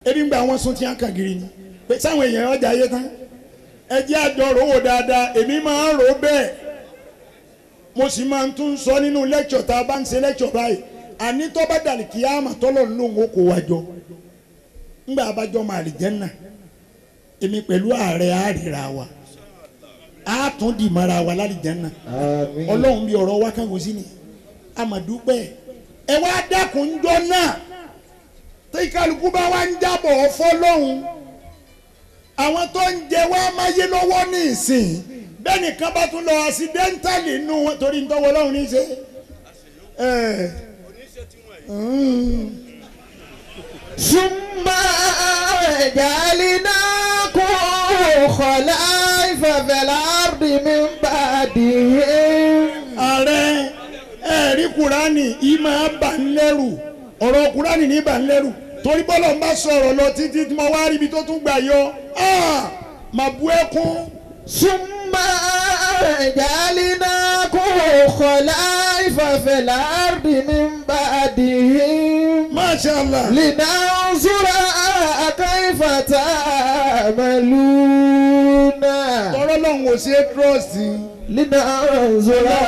ebi ń gba àwọn sun tí a kàn gírí ni pé sáwọn èèyàn ọjà ayé tán ẹ jẹ́ àjọ rówó dáadáa èmi máa ń rò bẹ́ẹ̀ mo sì máa ń tún sọ nínú lẹ́kṣọ̀ tá a bá ń ṣe lẹ́kṣọ̀ báyìí àní tó bá dàlí kí á mà tọ́lọ̀ lóhùn ó kó wa jọ ńgbà abájọ́ máa lè jẹ́ náà èmi pẹ̀lú ààrẹ àárẹ̀ra wa a tún di mara wa lálẹ́ jẹ́ náà ọlọ́run bí ọ̀rọ̀ wa kàn kó sí ni amadupẹ́ ẹ wá dákun jọ náà tí kálukú bá wá ń jábọ̀ fọlọ́hún àwọn tó ń jẹ wá máyé lọ́wọ́ ní ìsìn bẹ́ẹ̀ nìkan bá tún lọ accidentally nù wọn torí ń tọ́wọ́ lọ́hún ní í ṣe. summa ja'alnakum khala'ifa fil ardi min ba'dihim. ààrẹ ẹ̀rí kúránì yìí máa bà ń lẹ́rù ọ̀rọ̀ kúránì ní bà ń lẹ́rù torí bọ́lá ń bá sọ̀rọ̀ lọ títí tí mo wá rí ibi tó tún gbà yọ mà bu ẹkún. summa ja'alnakum khala'ifa fil ardi min ba'dihim. Masha Allah. linanzura kayfa ta'maluna. tọ́rọ́ lọ́hùn ò ṣe é trọ́ọ̀sì. linanzura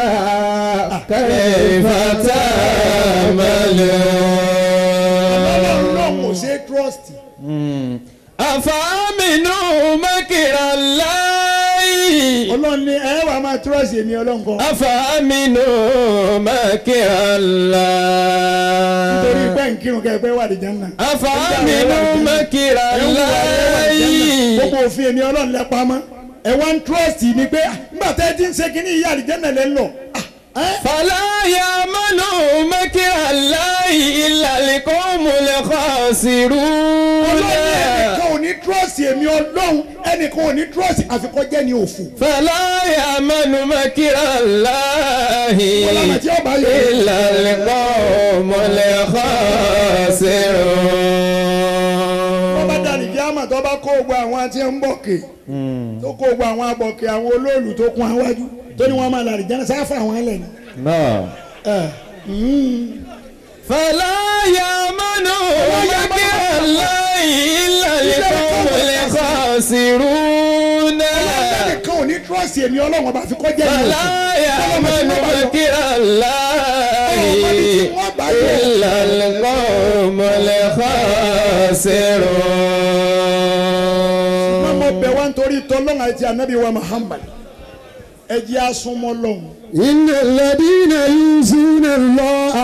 kayfa ta'maluna. ọlọ́run ò ṣe é trọ́ọ̀sì. afaminu makirallahi. ọlọ́run ní ẹ wàá máa trọ́ọ̀sì èmi ọlọ́run kan. afaminu makirallahi. nítorí pé ń kírun kẹ́ ẹ pé wà ní Jánnà. afaminu makirallahi. gbogbo òfin èmi ọlọ́run lẹ pamọ́ ẹ wá ń trọ́ọ̀sì ni pé nígbà tẹ́ ẹ ti ń ṣe kínní ìyá àlìjẹ́nà lẹ́ ń lọ. fala ya'manu makirallahi illa al-qawmul khasirun. ọlọ́run ẹnìkan ò ní trọ́ọ̀sì èmi ọlọ́run ẹnìkan ò ní trọ́ọ̀sì àfikọ́ jẹ́ ní òfò. fala ya'manu makirallahi ọlọ́run tí ó bá yọ. illa al-qawmul khasirun. wọ́n bá dàní kí á mà tó bá kó gbogbo àwọn àti ń bọ̀kè tó kó gbogbo àwọn abọ̀kè àwọn olóòlù tó kún àwájú tó ní wọ́n máa lọ àlìjánnà sáfà àwọn ẹlẹ́ni. fala ya'manu makirallahi illa al-qawmul khasirun. ẹnìkan ò ní trọ́ọ̀sì èmi ọlọ́run ọba àfikọ́ jẹ́ ní òfò. fala ya'manu makirallahi illa al-qawmul khasirun. mọ́mọ́ bẹ̀ wá nítorí tọ́lọ́run àti ànábì wa Muhammad ẹ jẹ́ àsùnmọ́ lọ́hùn. إن الذين يؤذون الله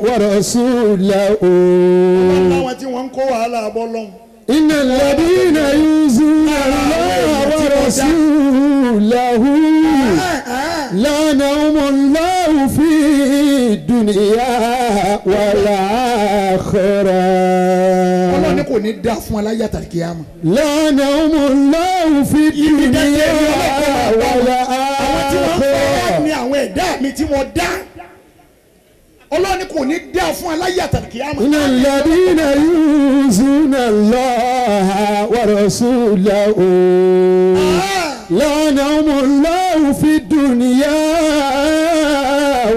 ورسوله. láwọn tí wọ́n ń kó wàhálà bọ́ lọ́hùn. إن الذين يؤذون الله ورسوله لعنهم الله في الدنيا والآخرة. ọlọ́ni kò ní dá fún aláyàtà kíyámà. لعنهم الله في الدنيا والآخرة. ní àwọn ẹ̀dá mi tí mo dá ọlọ́ni kò ní dá fún aláyàtà kíyámà. إن الذين يؤذون الله ورسوله لعنهم الله في الدنيا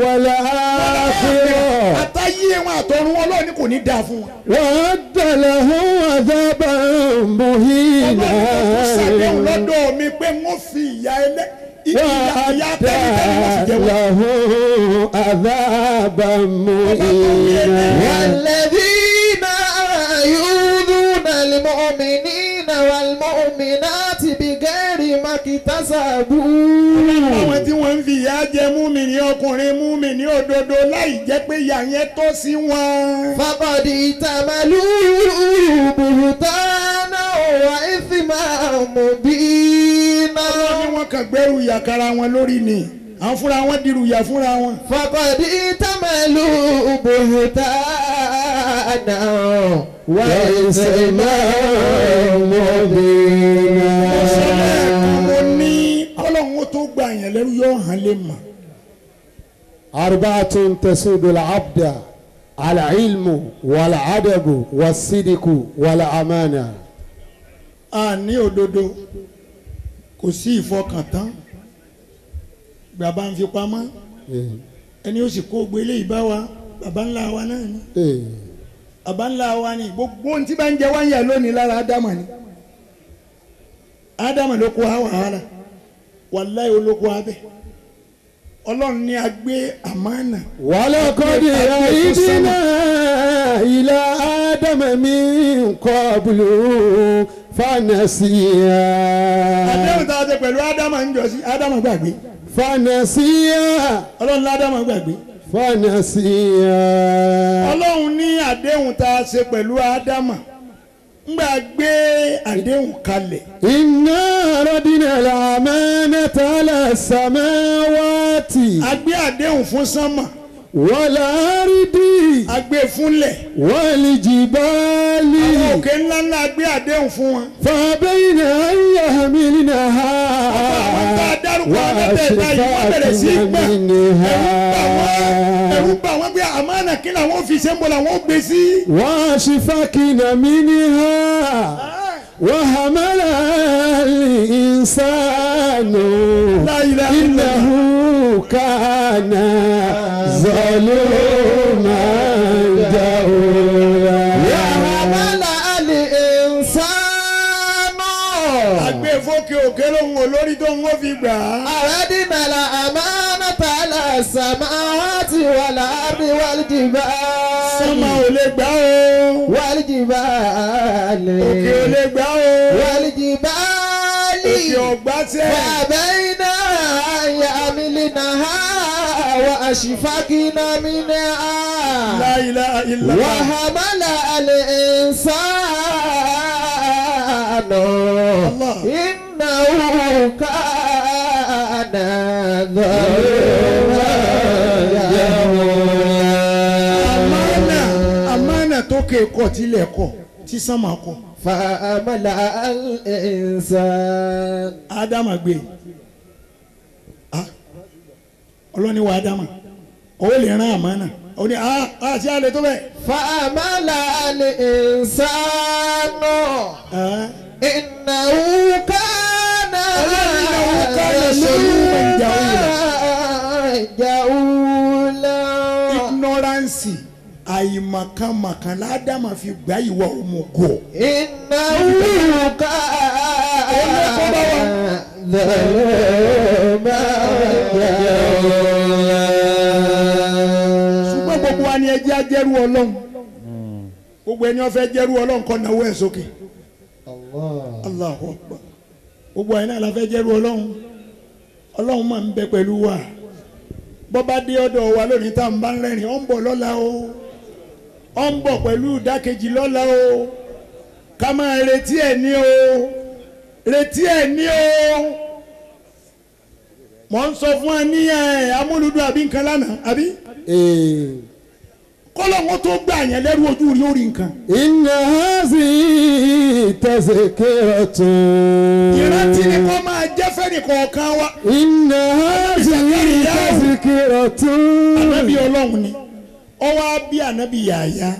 والآخرة. àtàyé wọn àtọ̀run ọlọ́ni kò ní dá fún wọn. وأعد لهم عذابا مهينا. ọlọ́ni kò sàdéhùn lọ́dọ̀ mi pé wọ́n fi ìyà ẹlẹ́ ìyà tẹ́lifíṣẹ́ wọ́n sì jẹ́ wọn. له عذابا مهينا. والذين يؤذون المؤمنين والمؤمنات بغير ما اكتسبوا. àwọn tí wọ́n ń fi ìyà jẹ múmìnì ọkùnrin múmìnì òdodo láì jẹ́ pé ìyà yẹn tọ́ sí wọn. فقد احتملوا بهتانا وإثما مبينا. wọ́n ní wọ́n kàn gbẹ́rù ìyà kára wọn lórí ni àwọn fúnra wọn dirù ìyà fúnra wọn. فقد احتملوا بهتانا وإثما مبينا. mo ní ọlọ́run ó tó gba àyàn lẹ́rú yóò hàn lè mọ̀. أربعة تسود العبد العلم والعدب والصدق والأمانة. a ní òdodo kò sí ìfọkàntán bàbá ń fi pamọ́ ẹni ó sì kó gbélé ìbá wa bàbá ńlá wa náà ni. àbáńlá wa ni gbogbo ohun tí bá ń jẹ wá ń yà lónìí lára ádámà ni ádámà ló kó wàhálà wàláyé olóko abẹ ọlọ́run ní agbé àmánà. ولقد عهدنا إلى آدم من قبل فنسي àdéhùn tá a ṣe pẹ̀lú ádámà ń jọ sí ádámà gbàgbé فنسي ọlọ́run ládámà gbàgbé فنسي ọlọ́run ní àdéhùn tá a ṣe pẹ̀lú ádámà ńgbà gbé àdéhùn kalẹ̀. إنا ردنا الأمانة على السماوات a gbé àdéhùn fún sánmà والأرض a gbé fúnlẹ̀ والجبال àwọn òkè ńláńlá a gbé àdéhùn fún wọn. فبين أن يحملنها àwọn tá a dárúkọ mẹ́tẹ̀ẹ̀ta yìí wọ́n bẹ̀rẹ̀ sí í gbà ẹ̀rù bà wọ́n pé àmánà kí làwọn fi ṣe ń bọ̀ làwọn gbé sí. وأشفقن منها وحمل الإنسان لا إله إلا إنه كان ظلوما جهولا وحمل الإنسان àgbẹ̀ fókè òkè lóhun olórí tó ń wọ́n fi gbà á. أردنا الأمانة على السماوات والأرض والجبال sánmà ò lè gbà ó والجبال òkè ò lè gbà ó والجبال òkè ọ̀gbá tẹ̀. فبين أن يحملنها وأشفقن منها La ilaha illallah. وحمل الإنسان إنه كان ظلوما جهولا àmánà tó ké kọ̀ tilẹ̀ kọ̀ tí sánmà kọ̀. فحمل الإنسان ádámà gbé ọlọ́ni wa ádámà ó lè rán àmánà ó ní àti àlè tó bẹ́ẹ̀. فحمل الإنسان إنه كان ظلوما جهولا ignorance àyìmàkàmàkàn ládàmà fi gbá ìwà òmùgọ̀. إنه كان ظلوما جهولا ṣùgbọ́n gbogbo wa ni ẹ jẹ́ ajẹ́rú ọlọ́run gbogbo ẹni ó fẹ́ jẹ́rú ọlọ́run kó nawọ́ ẹ̀ sókè. Allahu Akbar gbogbo àyìn náà la fẹ́ jẹ́rú ọlọ́run ọlọ́run máa ń bẹ pẹ̀lú wa bọ́ bá dé ọ̀dọ̀ wa lónìí tá à ń bá ń rẹ́rìn ó ń bọ̀ lọ́la o ó ń bọ̀ pẹ̀lú ìdákejì lọ́la o ká máa retí ẹ̀ ní o retí ẹ̀ ní o mọ̀ ń sọ fún ẹ ní amúlùdún àbí nǹkan lánàá àbí kọ́lọ́ wọn tó gbà yẹn lẹ́rú ojú rí orí nǹkan. إن هذه تذكرة ìrántí ni kò máa jẹ́ fẹ́ni kọ̀ọ̀kan wa. إن هذه تذكرة ànábì ọlọ́run ni ó wá bí ànábì yàyà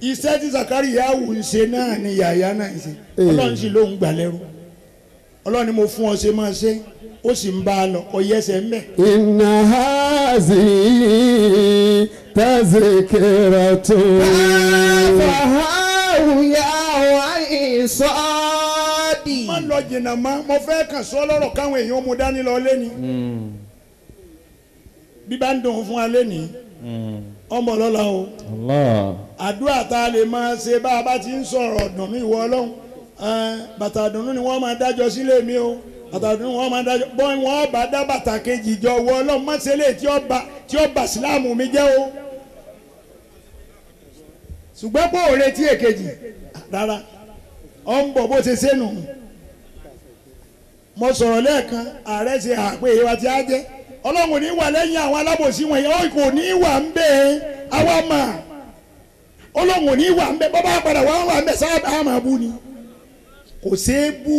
iṣẹ́ tí Zakariyahu ń ṣe náà ni yàyà náà ń ṣe ọlọ́run sì ló ń gbà lẹ́rú ọlọ́run ni mo fún ọ ṣe máa ṣe ó sì ń bá a lọ kọ yẹsẹ̀ ń bẹ̀. إن هذه تذكرة فهاوية وعصادي má lọ jìnnà mọ́ mo fẹ́ kàn sọ lọ́rọ̀ káwọn èèyàn mú dání lọ lẹ́ni bí bá ń dùn fún wa lẹ́ni ọmọ lọ́la o àdúrà tá a lè máa ṣe bá a bá ti ń sọ̀rọ̀ dùnú ìwọ ọlọ́run bàtà dùnú ni wọ́n máa dájọ́ sílé mi o bàtà dùnú wọ́n máa dájọ́ bọ́ wọ́n bá dá bàtà kejì jọ wọ ọlọ́run má ṣe lè tí ó bà síláàmù mi jẹ́ o ṣùgbọ́n bó o retí èkejì rárá ọ ń bọ̀ bó ṣe sẹ́nu mo sọ̀rọ̀ lẹ́ẹ̀kan ààrẹ ṣe àpè ìwà tí a jẹ́ ọlọ́run ní wà lẹ́yìn àwọn alábòsí wọ̀nyí ó kò ní wà ń bẹ́ẹ̀ àwa mà ọlọ́run ní wà ń bẹ́ẹ̀ bọ́ bá padà wà ń bẹ́ẹ̀ sábà máa bú ni kò ṣeé bú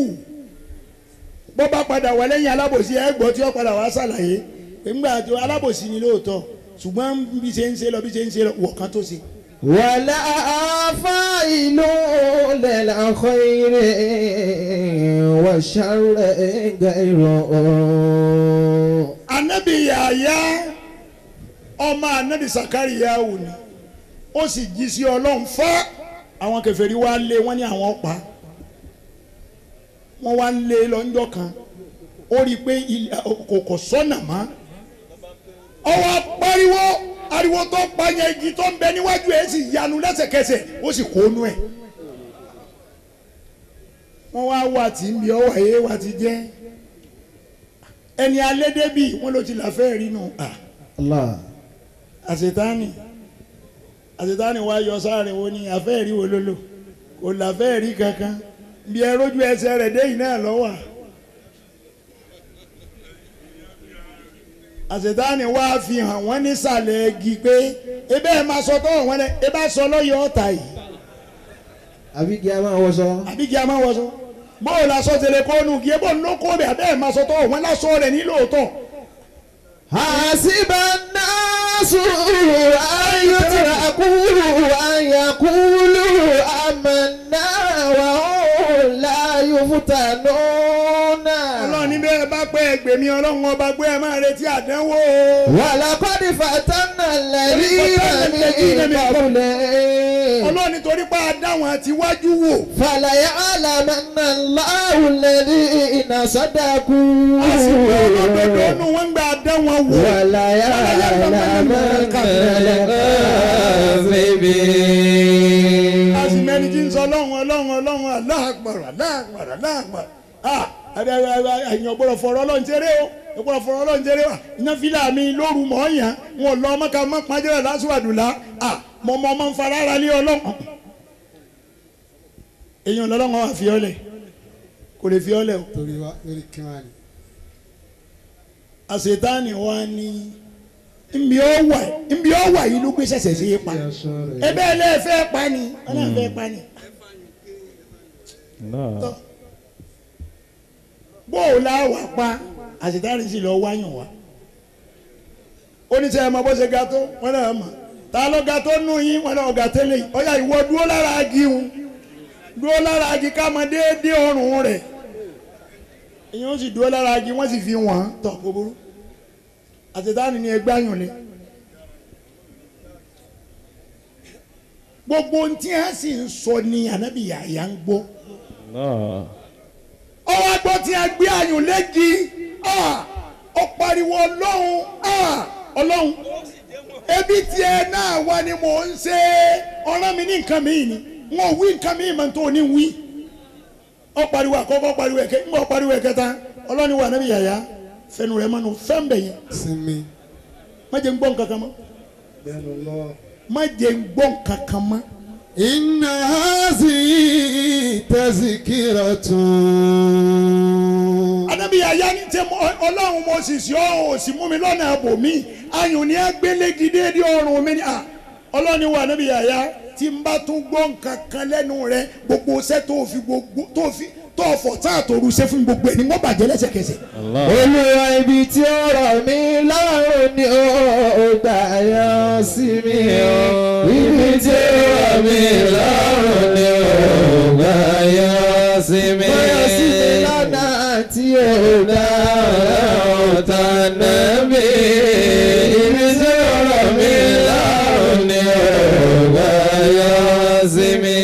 bọ́ bá padà wà lẹ́yìn alábòsí ẹ gbọ́ tí ó padà wà ṣàlàyé nígbà tí alábòsí ni lóòótọ́ ṣùgbọ́n bí ṣe ń ṣe lọ wọ̀ kan tó ṣe. ولا فاعل للخير والشر غيره. Ànábì Yahya ọmọ Ànábì Zakariyahu ni ó sì jí sí ọlọ́run fọ́ àwọn kèfèrí wá lé wọ́n ní àwọn pa wọ́n wá ń lé lọ́njọ́ kan ó rí i pé kò sọ́nà mọ́ ọwọ́ pariwo ariwo tó pa yẹn igi tó ń bẹ níwájú ẹ̀ sì yanu lẹ́sẹ̀kẹsẹ̀ ó sì kó nú ẹ̀ wọ́n wá wà tí ń bí ọwọ́ ẹ̀yẹ wà ti jẹ́ ẹni alédébì wọ́n ló ti làfẹ́ rí nù àṣetánì wá yọ sáré wo ni àfẹ́ rí wo lólò kò làfẹ́ rí kankan bí ẹ rójú ẹsẹ̀ rẹ̀ dé yìí náà lọ́wọ́ àṣetánì wá fi hàn wọ́n nísàlẹ̀ igi pé ebe ẹ̀ máa sọ tọ́wọ̀ wọn lẹ ẹ bá sọ lọ́yọ̀ ọ̀tá yìí àbíkí a máa wọṣọ bóò la sọ tẹlẹ kọ́nù kí ẹ bọ́ ń lóko bẹ̀ abẹ́ ẹ̀ máa sọ tọ́wọ̀ wọn lásọ rẹ̀ ní lóòótọ́. hasiba nasu ayutraku ayakulu amanna wa hum la yuftanuna. ọlọ́run ní bẹ́ẹ̀ bá pẹ́ ẹgbẹ̀mí ọlọ́run ọba gbé ẹ máa retí àdánwò. walaqad fatanna alladhina min qablihim. ọlọ́run nítorí pé àdáwọn àti wájú wò. fala ya'lamanna Allahu alladhina sadaqu. àsìkò ọlọ́gbẹ̀dọ̀ ọ̀nù wọn gbà àdáwọn wò. wala ya'lamanna al-kadhibin. àsìmẹ́ni tí ń sọ ọlọ́run Allahu Akbar ẹ̀yin ọ̀gbọ́dọ̀ fọ̀rọ̀ ọlọ́run jẹ́rẹ́ o ọ̀gbọ́dọ̀ fọ̀rọ̀ ọlọ́run jẹ́rẹ́ o iná fílà mi lóru mọ́ yàn wọn lọ ọmọkà mọ́ pàjẹ́rẹ́ lásùwàdùlá mọ̀mọ́ ọmọ ń fara ara lé ọlọ́run èyàn lọ́lọ́run wà fi ọ́lẹ̀ kò lè fi ọ́lẹ̀ o. torí wa lórí kí wọn ni. àṣetánì wa ni nbí ọ wà yìí ló gbé sẹ̀sẹ̀ sí i pa ebe ẹlẹ́fẹ́ pa ni ẹlẹ́fẹ́ pa ni. bóòlù àwà pa àṣetánì sì lọ wáyàn wá oníṣẹ́ ẹ̀ mọ bó ṣe ga tó wọn náà mọ̀ ta ló ga tó nù yín wọn náà ga tẹ́lẹ̀ yìí ọ̀yà ìwọ dúró lára agi hun dúró lára agi ká mọ déédéé ọrùn rẹ̀ èyàn ó sì dúró lára agi wọ́n sì fi wọ́n tọ̀ kó burú àṣetánì ni ẹgbẹ́ àyàn lé gbogbo ohun tí a sì ń sọ ni ànábì Yahya ń gbọ́ ọwọ́ gbọ́ tí a gbé àyàn léegi ó pariwo ọlọ́run ebi tiẹ̀ náà wà ni mò ń ṣe ọ̀ràn mi ní nǹkan mi ni wọn ò wí nǹkan mi mà tó ní wí ó pariwo àkọ́kọ́ pariwo ẹ̀kẹ́ ń bọ̀ pariwo ẹ̀kẹta ọlọ́run wà ànábì Yahya fẹnu rẹ̀ mọ́nu fẹ́ ń bẹ̀ yẹn sinmi. má jẹ́ ń gbọ́ nǹkan kan mọ́ má jẹ́ ń gbọ́ nǹkan kan mọ́. inna hazihi tazkiratun. ànábì Yahya ní tẹ ọlọ́run mo sì sí ọ́ sì mú mi lọ́nà àbò mi ayùn ní agbélégidé dé ọrùn mi ni ọlọ́run wà ànábì Yahya tí n bá tún gbọ́ nǹkan kan lẹ́nu rẹ̀ gbogbo ṣẹ́ tó fọ̀ tá àtòrú ṣe fún gbogbo ẹ̀ ni wọ́n bàjẹ́ lẹ́sẹ̀kẹsẹ̀. Olúwa ibi tí ó rọ̀ mí lọ́rùn ni ó gbà yọ sí mi o. Ibi tí ó rọ̀ mí lọ́rùn ni ó gbà yọ sí mi. Bóyá sí mi lọ́nà tí ó dá ọ̀tá náà mi. Ibi tí ó rọ̀ mí lọ́rùn ni ó gbà yọ sí mi.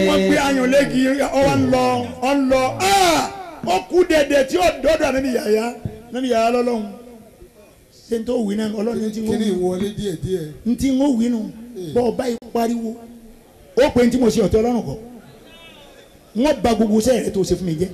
wọ́n gbé ayùn léegi ọwọ́ ń lọ ó kú dẹ̀dẹ̀ tí ó dọ́dọ̀ ànábì Yahya lọ́lọ́run ṣé n tó wí náà ọlọ́run ní ti ń kí ni wí ìwọlé díẹ̀díẹ̀. n ti ń wí nù bọ́ ọ báyìí pariwo ó pè ní tí mo ṣe ọ̀tọ̀ ọlọ́run kọ́ wọ́n ba gbogbo sẹ́yìn rẹ tó ṣe fún mi jẹ́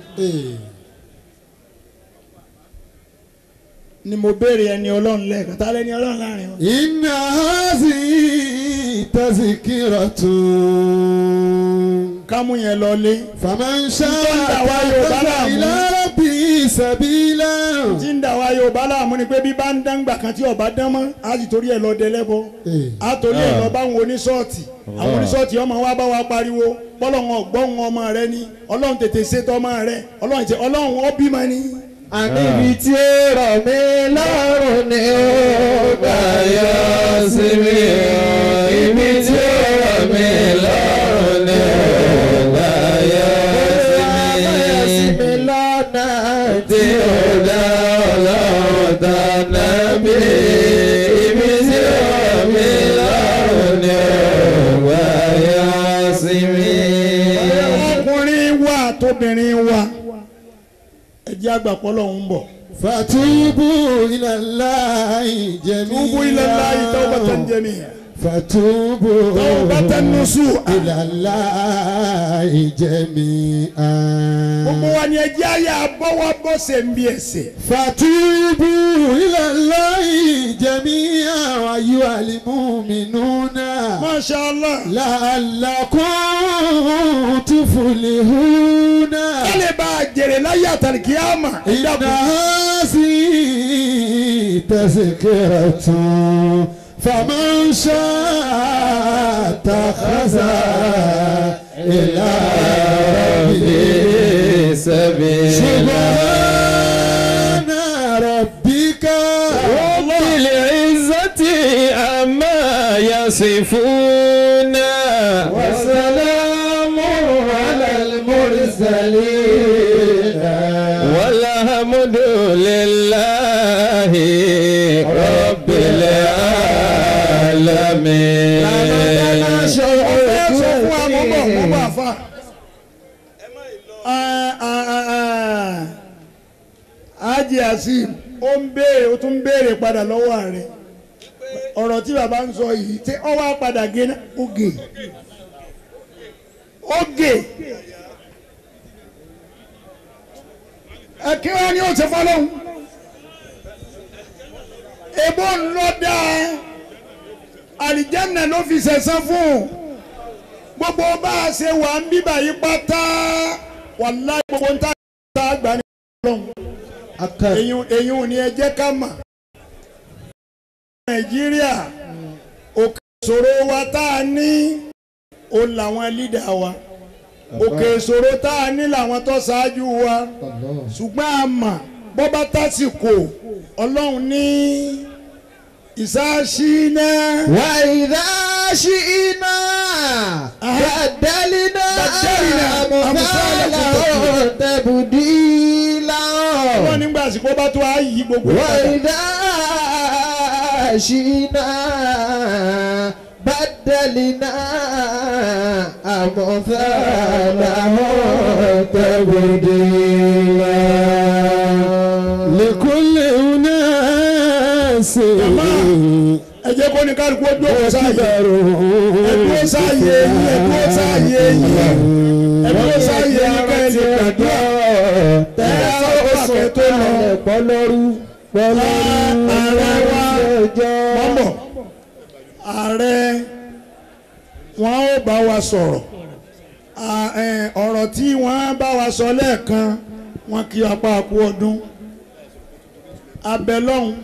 ni mo béèrè ẹni ọlọ́run lẹ́ẹ̀kan tá lẹ́ni ọlọ́run láàrin wọn. inna hazihi tazkiratun. kámú yẹn lọ lé. faman sha'a Yorùbá ittakhadha láàmú. ila rabbihi sabila. tí ń dà wá Yorùbá láàmú ni pé bí bá ń dángbà kan tí ọba dán mọ́ á sì torí ẹ̀ lọ dẹlẹ́bọ á torí ẹ̀ lọ báwọn oníṣọ́ọ̀tì àwọn oníṣọ́ọ̀tì ọmọ wa bá wa pariwo bọ́lọ́run ọgbọ́n ọmọ rẹ ni ọlọ́run tètè ṣètò ọmọ rẹ ọlọ́run ọbímọ ni. Àníbi tí ó rọ̀ mí lọ́rùn ni ó gbà yọ sí mi o. Ibi tí ó rọ̀ mí lọ́rùn ni ó gbà yọ sí mi. Lọ́nà tí ó dá ọlọ́run dáná bí. Ibi tí ó rọ̀ mí lọ́rùn ni ó àtobìnrin wa ẹ jẹ́ àgbàpọ̀ lọ́hùn ń bọ̀. فتوبوا إلى الله جميعا توبوا إلى الله توبة جميعا فتوبوا توبة نصوحا إلى الله جميعا gbogbo wa ni ẹ jẹ́ àyà àbọ̀wọ́ bọ́sẹ̀ ń bí ẹsẹ̀. فتوبوا إلى الله جميعا أيها المؤمنون Masha Allah. لعلكم تفلحون kálí bá a jèrè láyé àtàlìkíyàmà. إن هذه تذكرة فمن شاء اتخذ إلى ربه سبيلا سبحان ربك رب العزة عما يصفون وسلام على المرسلين والحمد لله رب العالمين. Ájì Azeem ó ń béèrè ó tún ń béèrè padà lọ́wọ́ rẹ̀ ọ̀rọ̀ tí bàbá ń sọ yìí tí ó wá padà gé náà ó gé kí wọ́n ní ó ti fọ́lọ́hún ebó ń lọ dáa àlìjẹ́nà ló fi ṣẹ̀san fún gbogbo bá a ṣe wà ń bíbà yí pátá wàláhì gbogbo ń tá àgbà ní ọlọ́run èyí ò ní ẹ jẹ́ ká mà Nàìjíríà òkè ìṣòro wa tá a ní ó làwọn lídà wa òkè ìṣòro tá a ní làwọn tó ṣáájú wa ṣùgbọ́n a mà bọ́bá tásìkò ọlọ́run ní ìsáṣínà. wà ìdáṣínà bàdálínà àmọ̀fàlà tẹ̀bùdílà. wọ́n nígbà àsìkò bá tó a yí gbogbo wà ìdáṣínà bàdálínà àmọ̀fàlà tẹ̀bùdílà. لكل أناس ẹ jẹ́ kó ní kálukú ó dúró sáàyè ẹdúró sáàyè yín ẹdúró sáàyè yín ẹdúró sáàyè yín ká ẹ lè gbàdúrà tẹ ẹ sọ́kè tó lọ. ààrẹ wa mọ́mọ́ ààrẹ wọn ó bá wa sọ̀rọ̀ ọ̀rọ̀ tí wọ́n bá wa sọ lẹ́ẹ̀kan wọn kí apá àpò ọdún abẹ́lọ́hún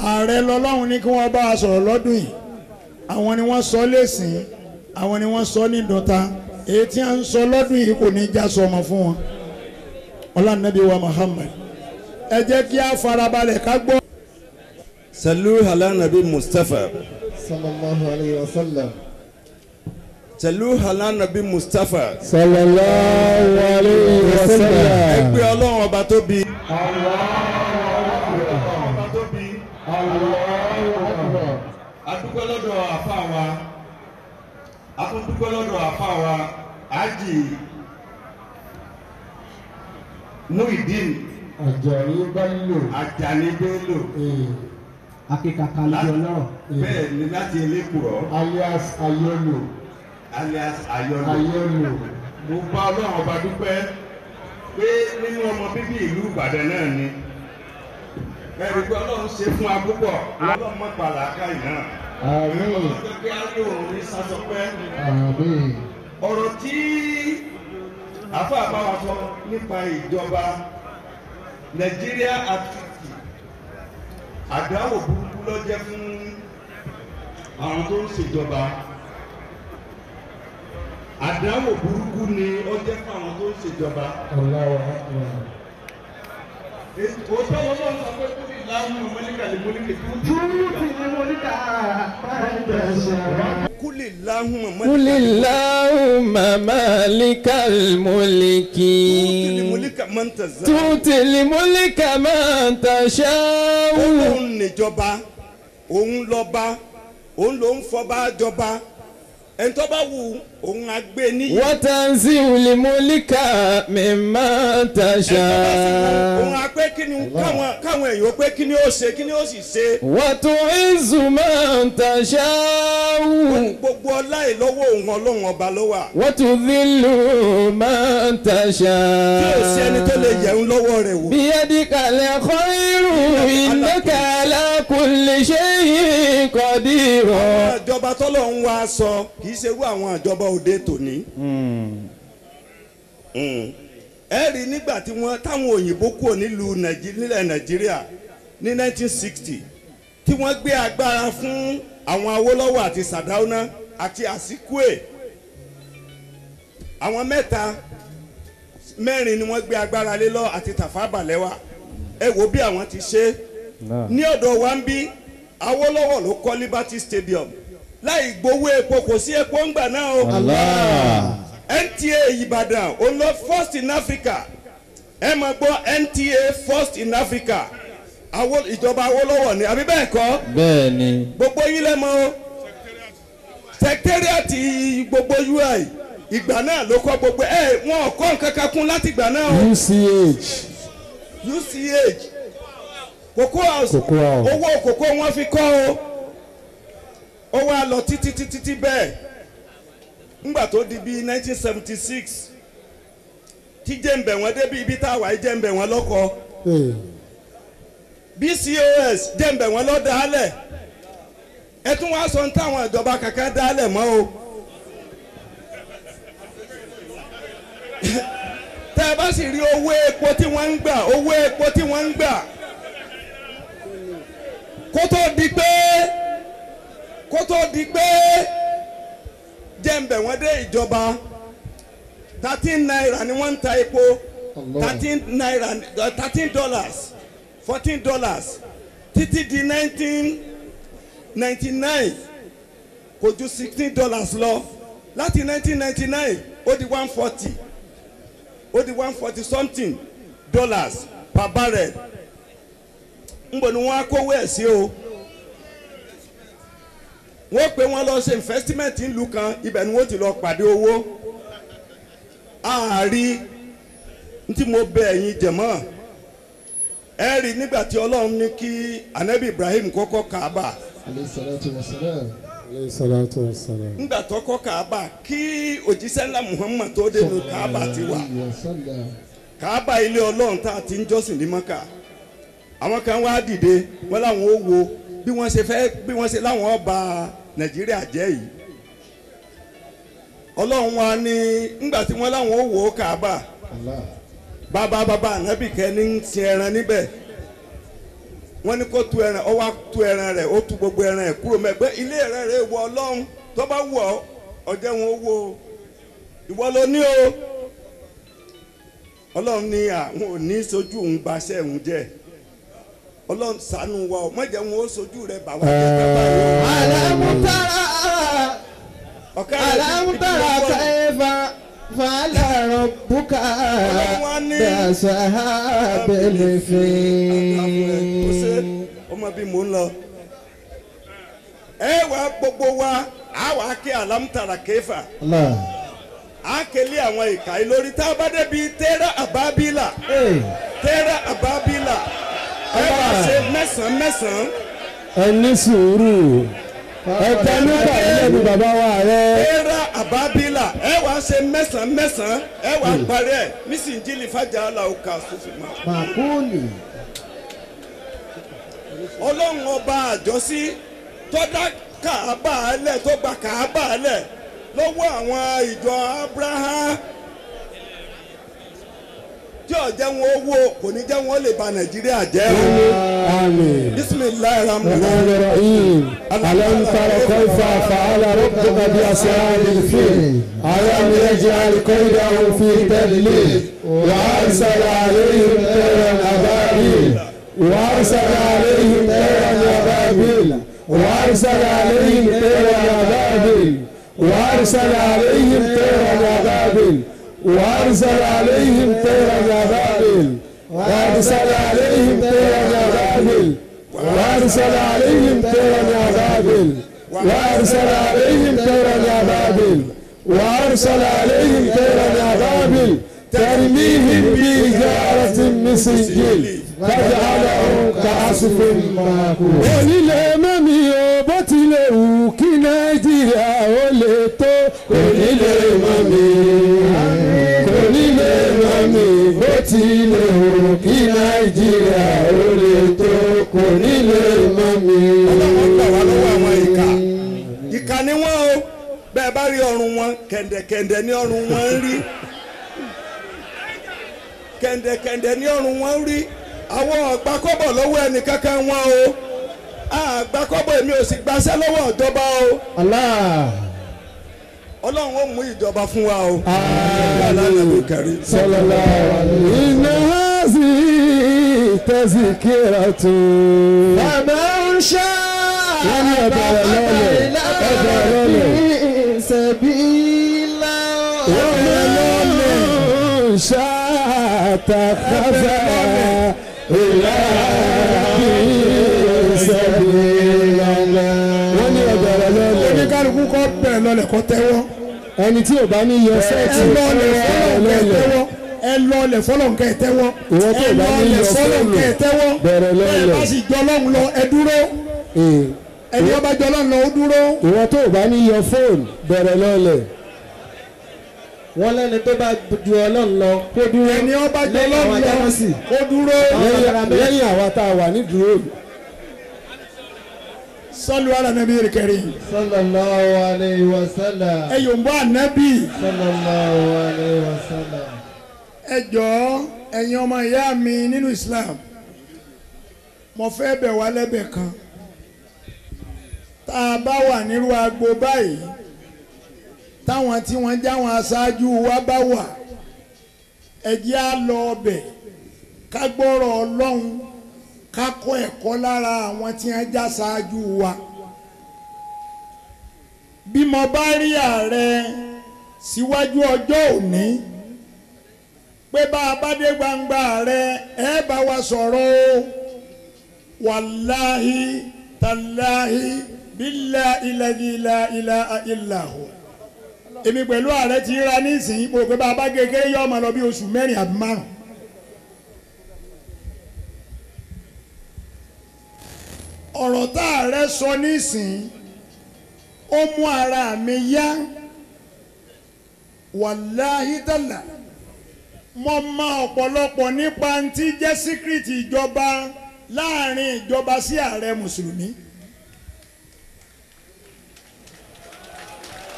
ààrẹ lọ́lọ́hún ní kí wọ́n bá a sọ̀rọ̀ lọ́dún yìí àwọn ni wọ́n sọ lẹ́sìn àwọn ni wọ́n sọ ní dọ́ta èyí tí wọ́n ń sọ lọ́dún yìí kò ní já sọmọ fún wọn ọlànàbí wa Muhammad ẹ jẹ́ kí a farabalẹ̀ ká gbọ́. Sallu ala nabi Mustafa. sallallahu alayhi wa sallam. Sallu ala nabi Mustafa. sallallahu alayhi wa sallam. ẹgbẹ́ ọlọ́run ọba tó bí. adúpẹ́ lọ́dọ̀ àfa wa atúndúpẹ́ lọ́dọ̀ àfa wa Hájì Muideen Ajani Bello akíkaka lójú ọlọ́rọ̀ bẹ́ẹ̀ ni láti Elékùrọ́ alias Ayolo mo bá ọlọ́run ọba dúpẹ́ pé nínú ọmọ bíbí ìlú Ìbàdàn náà ni ẹ̀rí pé ọlọ́run ṣe fún wa púpọ̀ ọlọ́run mọ̀ pàlà káyì náà àmín ọlọ́run pé á yóò ní sásọpẹ́ àmín ọ̀rọ̀ tí àfa bá wa sọ nípa ìjọba Nàìjíríà activity àdáwò burúkú ló jẹ́ fún àwọn tó ń ṣèjọba àdáwò burúkú ni ó jẹ́ fún àwọn tó ń ṣèjọba. Allahu Akbar. òótọ́ wọn náà sọ pé kúrò ìlànà mọ́líkà lè mọ́líkà kúlì láhùn قل اللهم مالك الملك mọ́líkà máa ń tẹ̀sán. تؤتي الملك من تشاء. òun níjọba òun lọ́ba òun ló ń fọba jọba ẹni tó bá wù òun á gbé níyì. وتنزع الملك ممن ẹni tó bá sì wù تشاء òun á pé kí ni káwọn èèyàn pé kí ni ó ṣe kí ni ó sì ṣe. وتعز من تشاء gbogbo ọlá ìlọ́wọ́ òun ọlọ́run ọba ló wà. وتذل من tí ò sí ẹni tó تشاء lè yẹun lọ́wọ́ rẹ̀ wò. بيدك الخير إنك على كل شيء قدير. àwọn ìjọba tọ́lọ̀ ń wá sọ kì í ṣe irú àwọn ìjọba òde tòní. ẹ rí nígbà tí táwọn òyìnbó kúrò nílẹ̀ nàìjíríà ní 1960 tí wọ́n gbé agbára fún àwọn Awólọ́wọ̀ àti Sàdáúná àti Àsíkúè àwọn mẹ́rin ni wọ́n gbé agbára lé lọ àti Tafawa Balewa. ẹ wo bí àwọn ti ṣe ní ọ̀dọ̀ wa ń bí Awólọ́wọ̀ ló kọ́ Liberty Stadium láì gbowó epo, kò sí epo ńgbà náà o. NTA Ìbàdàn òun lọ first in Africa. ẹ máa gbọ́ NTA first in Africa. ìjọba Awólọ́wọ̀ ni àbí bẹ́ẹ̀ kọ́. bẹ́ẹ̀ni. gbogbo yín lẹ mọ̀ o. secretariat gbogbo UI ìgbà náà ló kọ́ gbogbo wọn kọ́ nǹkan kan kún láti ìgbà náà o. UCH Cocoa House owó kòkó wọn fi kọ́ o. ó wá lọ títí bẹ́ẹ̀ ńgbà tó di bí 1976 tí jẹ́ǹbẹ̀ wọn débi ibi tá a wà yìí jẹ́ǹbẹ̀ wọn lọ́kọ̀ BCOS jẹ́ǹbẹ̀ wọn lọ́ dálẹ̀ ẹ tún wá sọ ní táwọn ìjọba kankan dálẹ̀ mọ́ o. tẹ́ ẹ bá sì rí owó epo tí wọ́n ń gbà kó tó di pé jẹ́ǹbẹ̀ wọ́n dé ìjọba 13 naira ni wọ́n ń ta epo $13 $14 títí di 1999 kò ju $16 lọ láti 1999 ó di 140 something dollars per barrel nbọ ni wọ́n á kówó ẹ̀ sí o. wọ́n pè wọ́n lọ ṣe investment ìlú kan ibẹ̀ ni wọ́n ti lọ pàdé owó. ààrí ntí mo bẹ ẹ̀yin jẹ̀mọ́ ẹ rí nígbà tí Ọlọ́run ní kí Ànábì Ibrahim kọ́kọ́ Kaaba. alayhi salatu wassalam. nígbà tó kọ́ Kaaba kí òjíṣẹ́ ńlá Muhammad tó dé lu Kaaba ti wà. Kaaba ilé Ọlọ́run tá a ti ń jọ́sìn ní Mọ́kà. àwọn kan wá dìde wọ́n láwọn ó wo bí wọ́n ṣe láwọn ọba Nàìjíríà jẹ́ yìí. Ọlọ́run wa ní ńgbà tí wọ́n láwọn ó wò ó Kaaba. bàbá Ànábì kẹ́ni ń sin ẹran níbẹ̀. wọ́n ní kó tu ẹran ó wá tu ẹran rẹ̀ ó tu gbogbo ẹran ẹ̀ kúrò mẹ́gbẹ́ ilé rẹ̀ wọ Ọlọ́run tó bá wù ọ́ ọjọ́ wọn ó wo ìwọ ló ní o. Ọlọ́run ní àwọn ò ní sojú òun baṣẹ́ òun jẹ́. Ọlọ́run ṣàánú wa ọ mọ̀jẹ̀ wọn ó sojú rẹ̀ bà wá jẹ́ bàbá yìí. alamutara kaifa fa'ala rabbuka bi'ashabil fil. ọmọ bí mò ń lọ. ẹ wá gbogbo wa a wá ké alamutara kaifa. a kele àwọn ìka yìí lórí tá a bá débi tẹ́rà àbábílà. ẹ wá ṣe mẹ́sàn-án. ẹ ní sùúrù ẹ tẹnu pàdé ní bàbá wa rẹ. tẹ́rà àbábílà ẹ wá ṣe mẹ́sàn-án ẹ wá parí ẹ̀ nísìnyí fàjà aláwòká sófin ma. màkúùnì. Ọlọ́run ọba àjọsí tó dá Kàábà lẹ̀ tó gba Kàábà lẹ̀ lọ́wọ́ àwọn ìjọ Abraham tí ọ̀jẹ̀ wọn owó kò ní jẹ́ wọn lè ba Nàìjíríà jẹ́ o. àmín. bisimilayi rahman rahim. alam tara kayfa fa'ala rabbuka bi ashabil fil. alam yaj'al kaydahum fi tadlil. wa arsala alayhim tayran ababil. وأرسل عليهم طيرا أبابيل وأرسل عليهم طيرا أبابيل وأرسل عليهم طيرا أبابيل وأرسل عليهم طيرا أبابيل وأرسل عليهم طيرا أبابيل وأرسل عليهم طيرا أبابيل وأرسل عليهم طيرا أبابيل وأرسل عليهم طيرا أبابيل ترميهم بحجارة من سجيل فجعلهم كعصف مأكول. onílé mọ́mí o bó tilẹ̀ wù kí nàìjíríà ó lè tó. onílé mọ́mí onílé mọ́mí bó tilẹ̀ wù kí nàìjíríà ó lè tó. onílé mọ́mí. ọlọ́run gbà wá lọ́wọ́ àwọn ìkà ni wọ́n o bẹ́ẹ̀ bá rí ọrùn wọn kẹ̀ǹdẹ̀kẹ̀ǹdẹ̀ ní ọrùn wọn ń rí kẹ̀ǹdẹ̀kẹ̀ǹdẹ̀ ní ọrùn wọn ń rí àwọn àgbákọ́bọ̀ lọ́wọ́ ẹnì kankan wọn o àgbákọ́bọ̀ èmi ò sì gbaṣẹ́ lọ́wọ́ ìjọba o. ọlọ́run ó mú ìjọba fún wa o. sallallahu alaihi inna hazi tazkiratu faman sha'a falyatabi'na sabila wa man sha'a takhadha ila sabila. wọ́n ní ọ̀bẹ̀rẹ̀ lọ́lẹ̀. oníkálukú kọ́ bẹ̀rẹ̀ lọ́lẹ̀ kọ́ tẹ́wọ́. ẹni tí ò bá ní yọ sẹ́ẹ̀tì ẹ lọ́lẹ̀ fọlọ́nkẹ́ tẹ́wọ́. ìwọ tó bá ní yọ fọlọ́nkẹ́ tẹ́wọ́. bẹ̀rẹ̀ lọ́lẹ̀. ẹ bá sì jọ lọ́hùn lọ ẹ dúró. ẹni ọba jọ lọ́hùn lọ ó dúró. ìwọ tó bá ní yọ fóònù bẹ̀rẹ̀ lọ́lẹ̀. wọ́n lẹ́ni tó bá ju ọlọ́run lọ kó dúró. ẹni ọba jọ lọ́hùn lọ kó dúró. lẹ́yìn àwa tá a wà ní dúró. Sallu ala nabiyil karim. Sallallahu alayhi wa sallam. Ẹ yòǹbó ànábì. Sallallahu alayhi wa sallam. Ẹ jọ̀ọ́ ẹ̀yin ọmọ ìyá mi nínú Islam mo fẹ́ bẹ̀ wá lẹ́bẹ̀ kan tá a bá wà nírú agbo báyìí táwọn tí wọ́n jáwọn aṣáájú wa bá wà ẹ jẹ́ á lọ ọbẹ̀ ká gbọ́rọ̀ Ọlọ́run ká kọ́ ẹ̀kọ́ lára àwọn tí wọ́n já ṣáájú wa. bí mo bá rí ààrẹ síwájú ọjọ́ òní pé bá a bá dé gbangba ààrẹ ẹ bá wa sọ̀rọ̀ o wàláhi tàláhi billahi la ilaha illa hu. èmi pẹ̀lú ààrẹ ti ríra nísìnyí mo pé bá a bá kékeré yọ ọmọ lọ bí oṣù mẹ́rin àbí márùn. ọ̀rọ̀ tá ààrẹ sọ nísìnyí ó mú ara mi yá wàláhi tàlá mo mọ ọ̀pọ̀lọpọ̀ nípa tí jẹ́ síkírìtì ìjọba láàrin ìjọba sí ààrẹ mùsùlùmí.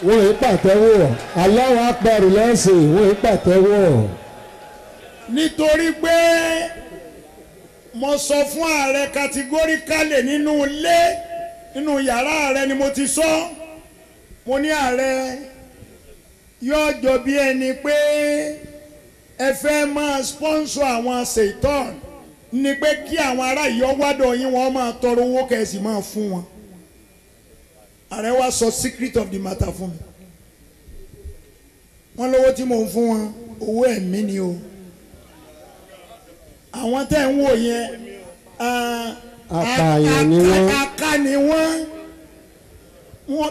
wọ́n yìí pàtẹ́wọ́ Allahu Akbar lẹ́sìn wọ́n yìí pàtẹ́wọ́. nítorí pé mo sọ fún ààrẹ kàtígóríkálì nínú ilé nínú yàrá ààrẹ ni mo ti sọ mo ní ààrẹ yóò jọ bí ẹni pé ẹ fẹ́ máa sponsor àwọn ṣèitán ni pé kí àwọn ará ìyọ́wádọ̀ yín wọ́n máa tọrọ owó kẹ̀sì máa fún wọn. ààrẹ wa sọ secret of the matter fún mi wọ́n lówó tí mò ń fún wọn owó ẹ̀mí ni o àwọn tẹ́ ń wò yẹn apààyàn ni wọ́n aka ni wọ́n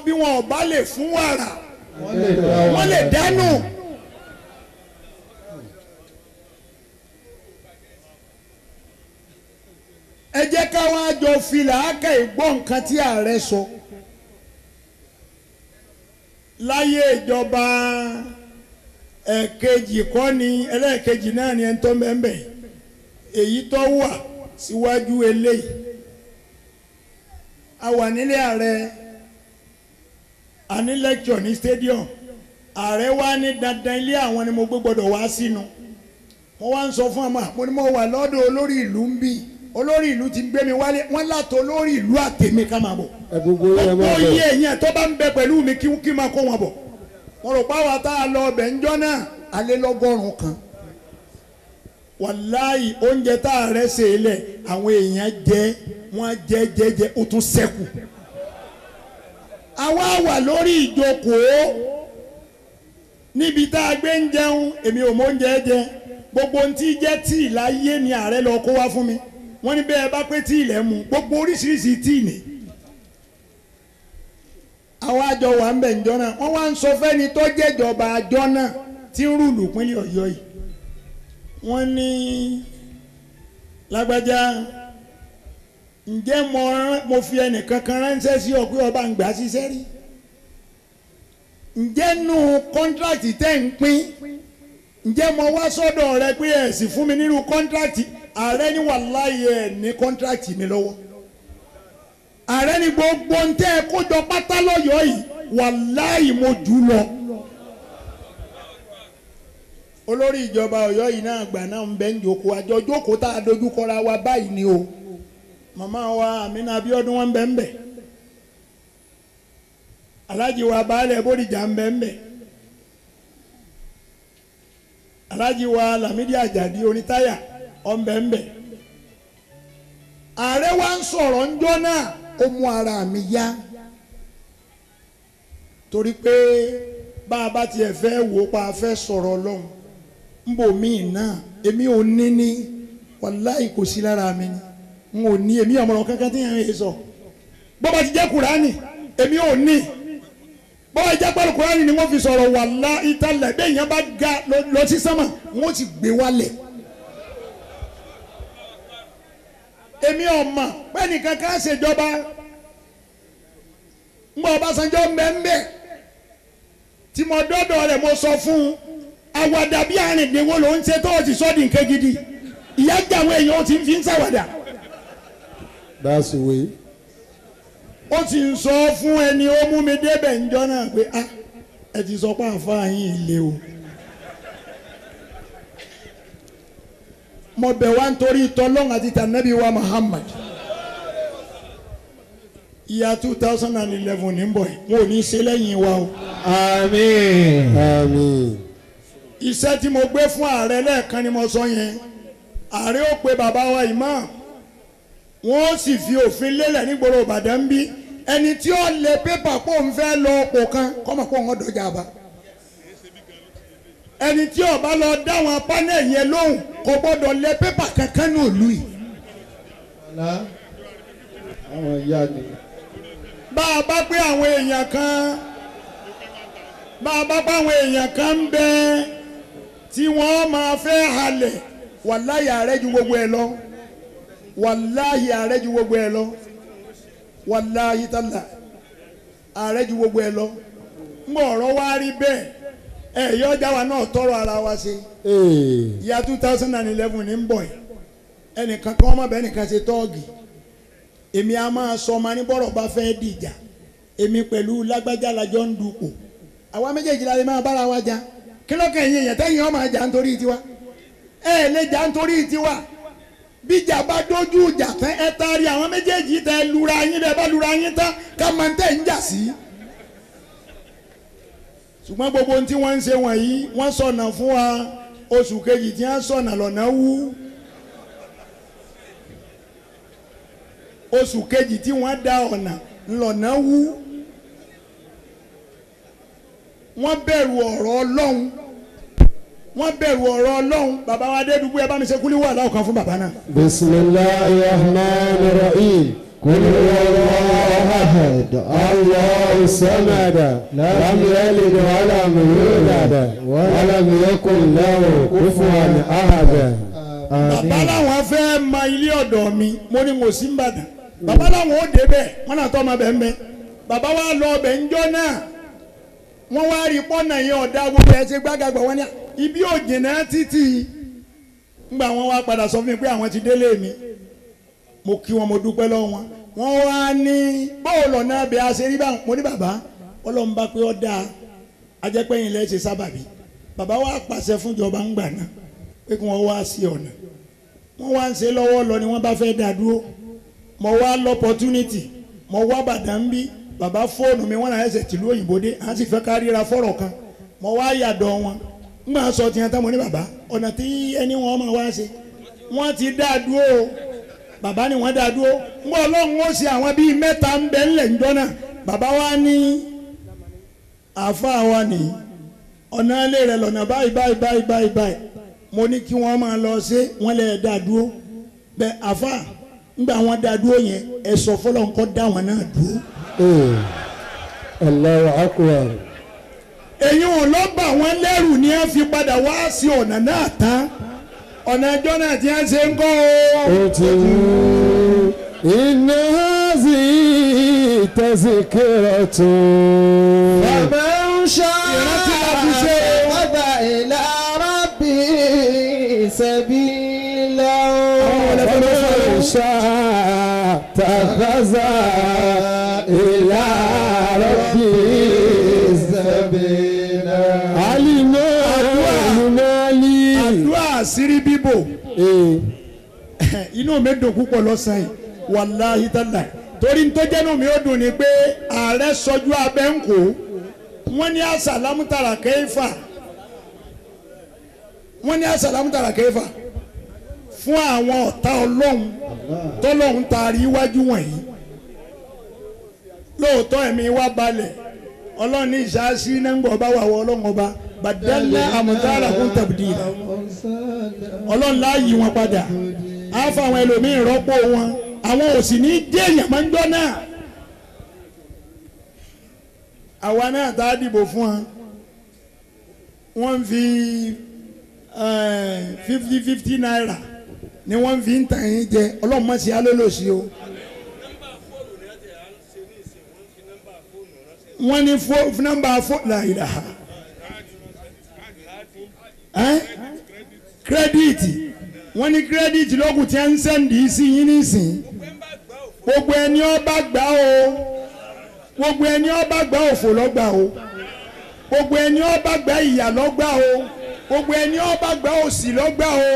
bí wọn ò bá lè fún wàrà wọ́n lè dánù. ẹ jẹ́ káwọn àjọ fìlà ákà ìgbọ́ nǹkan tí ààrẹ sọ láyé ìjọba ẹ̀kejì kọ́ ni ẹlẹ́ẹ̀kejì náà ni ẹni tó mẹ́mbẹ́ èyí tó wà síwájú eléyìí a wà nílé ààrẹ a ní lecture ní stadium ààrẹ wá ní dandan ilé àwọn ni mo gbé gbọdọ̀ wá sínú mo wá ń sọ fún ọmọ mo ní mo wà lọ́dọ̀ olórí ìlú ń bì olórí ìlú ti gbé mi wálé wọ́n látọ̀ olórí ìlú àtẹ̀mí ká máa bọ̀ gbogbo iye èèyàn tó bá ń bẹ pẹ̀lú mi kí máa kó wọn bọ̀ mo rò páwa tá a lọ ọbẹ̀ ńjọ́ náà alẹ́ lọ́gọ́rùn-ún kan wàláyì oúnjẹ tá a rẹ̀ ṣe lẹ̀ àwọn èèyàn jẹ wọ́n jẹ ó tún ṣẹ́kù àwa wà lórí ìjókòó níbi tá a gbé ń jẹun èmi ò mọ oúnjẹ jẹ gbogbo ohun tí jẹ́ tíì láyé ni ààrẹ lọ kó wá fún mi wọ́n ní bẹ́ẹ̀ bá pé tíì lẹ̀ mú gbogbo oríṣiríṣi tíì ni àwọn àjọ wà ń bẹ̀ ńjọ́ náà wọ́n wá ń sọ fẹ́ni tó jẹ́jọba àjọ náà tí ń rúlù pínlẹ̀ Ọ̀yọ́ yìí wọ́n ní lágbájá ǹjẹ́ mo fi ẹnìkan kan ránṣẹ́ sí ọ pé ọba ń gbà síṣẹ́ rí ǹjẹ́ nù kọ́ńtrákì tẹ́ ń pín ǹjẹ́ mo wá sọ́dọ̀ rẹ pé ẹ̀ sì fún mi nínú kọ́ńtrákì ààrẹ ní wàláyé ẹ̀ ní kọ́ńtrákì mi lọ́wọ́ ààrẹ ní gbogbo ń tẹ́ ẹ kójọ pátá lọ́yọ̀ọ́ yìí wàláyé mo jù lọ. olórí ìjọba Ọ̀yọ́ yìí náà gbà náà ń bẹ ń jókòó àjọ jókòó tá a dojú kọra wa báyìí ni o màmá wa Amina Abíọ́dún wọn ń bẹ ń bẹ Alhaji wa baálẹ̀ Bódìjà ń bẹ ń bẹ Alhaji wa Lamidi Ajadi Onítàyà ọ̀ ń bẹ ń bẹ ààrẹ wa ń sọ̀rọ̀ ńjọ́ náà ó mú ara mi yá torí pé bá a bá tiẹ̀ fẹ́ wò pa a fẹ́ sọ̀rọ̀ Ọlọ́run ń bò míì náà èmi ò ní ní wàláì kò sí lára mi ni n ò ní èmi ọmọ kankan tí yẹn ń sọ bó bá ti jẹ́ Kùránì èmi ò ní bó bá jẹ́ pẹ̀lú Kùránì ni wọ́n fi sọ̀rọ̀ wàláì ìtàlẹ̀ bẹ́ẹ̀ yẹn bá ga lọ sí sánmà wọ́n ti gbé wálẹ̀. èmi ọmọ pẹ́ẹ́nì kankan ṣèjọba ń bọ̀ Ọbásanjọ́ mbẹ́mbẹ́ tí mo dọ́dọ̀ rẹ̀ mo sọ fún un àwàdà bí àrìndínwó ló ń ṣe tó o ti sọ́ di nǹkan gidi ìyá jẹ́ àwọn èèyàn ó ti fi ń ṣàwàdà. That's the way. ó ti ń sọ fún ẹni ó mú mi débẹ̀ ńjọ́ náà pé ẹ ti sọ pé àǹfààní yín ilé o. mo bẹ̀ wá nítorí tọ́lọ́n àti tànàbí wa Muhammad ìyá 2011 ní bọ̀ wọn ò ní ṣe lẹ́yìn wa o. Àmín. Àmín. iṣẹ́ tí mo gbé fún ààrẹ lẹ́ẹ̀kan ni mo sọ yẹn ààrẹ ó pe bàbá wa imam wọ́n sì fi òfin lélẹ̀ nígboro Ìbàdàn bí ẹni tí ó lè pépà pò ń fẹ́ lọ ọ̀pọ̀ kan kọ́mọ̀ pò ń dọ̀jà bá ẹni tí ó bá lọ dáwọn panel yẹn lóhùn kò gbọ́dọ̀ lẹ pépà kankan ní òlù yìí. àwọn ìyá ni. bá a bá pé àwọn èèyàn kan ń bẹ tí wọ́n máa fẹ́ halẹ̀ wàláyé ààrẹ ju gbogbo ẹ lọ wàláyé ààrẹ ju gbogbo ẹ lọ wàláyé tálà ààrẹ ju gbogbo ẹ lọ ń bọ̀ ọ̀rọ̀ wá rí bẹ́ẹ̀ ẹ yọ ọjà wa náà tọrọ ara wa ṣe ìyá 2011 ní ń bọ̀ ẹ̀ ẹnìkan kan ọmọ bẹ́ẹ̀ nìkan ṣe tọ́ọ̀gì èmi a máa sọ ọmọ ní bọ́rọ̀ bá fẹ́ dìjà èmi pẹ̀lú lágbájá lajọ ń dupò àwa méjèèjì la lè máa bára wa jà kí ló kàn yín èèyàn tẹ́yìn ọmọ àjà nítorí tiwa ẹ lè jà nítorí tiwa bíjà bá dójú ìjà tán ẹ taari àwọn méjèèjì tẹ lura yín bẹ́ẹ̀ bá lura yín tán ká máa ń tẹ̀ ń jà sí. ṣùgbọ́n gbogbo ohun tí wọ́n ń ṣe wọ̀nyí wọ́n sọ̀nà fún wa oṣù kejì tí wọ́n sọ̀nà lọ́nà wú oṣù kejì tí wọ́n dá ọ̀nà lọ́nà wú wọ́n bẹ̀rù ọ̀rọ̀ Ọlọ́run wọ́n bẹ̀rù ọ̀rọ̀ Ọlọ́run bàbá wa Adédùgbò ẹ bá mi ṣe kúlí wà láwùjọ kan fún bàbá náà. bisimilahi rahman rahim kul huwallahu ahad allahu samad lam yalid walam yulad walam yakun lahu kufuwan ahad. bàbá làwọn fẹ́ ma ilé ọ̀dọ̀ mi mo ní mo sí ń bàdàn bàbá làwọn ó débẹ̀ wọ́n náà tọ́ ọmọ bẹ́ẹ̀ mbẹ́ bàbá wa lọ ọbẹ̀ ńjọ́ náà wọ́n wá rí pọ́nà yẹn ọ̀dà gbogbo ẹ̀ ṣe gbàgàgbà wọn ní ibi ò jìnnà títì ńgbà wọn wá padà sọ fún mi pé àwọn ti délé mi mo kí wọn mo dúpẹ́ lọ́wọ́ wọn wọ́n wá ní báwo lọ́nà abẹ́ àṣírí bá mo ní bàbá Ọlọ́run bá pé ó dáa ajẹ́pẹ́yìn lẹ́ ṣe sábàbí bàbá wa pàṣẹ fúnjọba ńgbà náà pé kí wọ́n wá sí ọ̀nà wọ́n wá ń ṣe lọ́wọ́ lọ ni wọ́n bá fẹ́ dá dúró mo wá lọ́pọ̀túnìtì mo wá Ìbàdàn bí bàbá fóònù mi wọ́n náà ẹsẹ̀ tìlú òyìnbó dé à ń sì fẹ́ káríra fọ́rọ̀ kan mo wá yàdọ̀ wọn ńgbà sọ tiẹ̀ tán mo ní bàbá ọ̀nà tí ẹni wọn máa wá ṣe wọ́n ti dá dúró bàbá ni wọ́n dá dúró ńgbà Ọlọ́run ó ṣe àwọn bíi mẹ́ta ń bẹ ńlẹ̀ ńjọ́ náà bàbá wa ní àáfàá wa ní ọ̀nà ilé rẹ̀ lọ́nà báyìí mo ní kí wọ́n máa lọ ṣe wọ́n lè dá dúró bẹ́ẹ̀ àáfàá ńgbà wọn dá dúró yẹn ẹ sọ fọlọ́n kọ́ dá wọn náà dúró. Allahu akbar. èyí ò lọ bà wọ́n lẹ́rù ni ẹ fi padà wá sí ọ̀nà náà tán ọ̀nà ẹjọ́ náà tí wọ́n ṣe ń kọ́ o. inna hazi tazkiratu. faman sha'a ila rabbi sabila. faman sha'a takhadha ila rabbi sabila. àdúrà àṣírí bíbò inú mi dùn púpọ̀ lọ́sàn-án yìí wàláhí tálà torí tó jẹ́nu mi ó dùn ni pé ààrẹ sọjú abẹ́ ń kó wọ́n ní àsàlámù tàrà kẹ́fà fún àwọn ọ̀tá ọlọ́run tọ́lọ́run taari iwájú wọ̀nyí lóòótọ́ ẹ̀mí wa balẹ̀ ọlọ́run ní ìṣáṣí náà ń gbọ́ bá wà wọ ọlọ́run ọba bàdánlá àmọ̀tàrà fún tàbídìlà ọlọ́run láàyè wọn padà á fún àwọn ẹlòmíín rọ́pò wọn àwọn ò sì ní jẹ́ èèyàn máa ń gbọ́ náà àwa náà tá a dìbò fún wa wọ́n ń fi 50 naira ni wọ́n fi ń tàn yín jẹ ọlọ́run má ṣe alólòsí o. wọ́n ní nọ́mbà fóònù láìláha kírẹ́díìtì wọ́n ní kírẹ́díìtì lókùn tí a ń sẹ́ǹdì sí yín nísìn gbogbo ẹni ọba gbà o gbogbo ẹni ọba gbà òfò lọ́gbà o gbogbo ẹni ọba gbà ìyà lọ́gbà o gbogbo ẹni ọba gbà òsì lọ́gbà o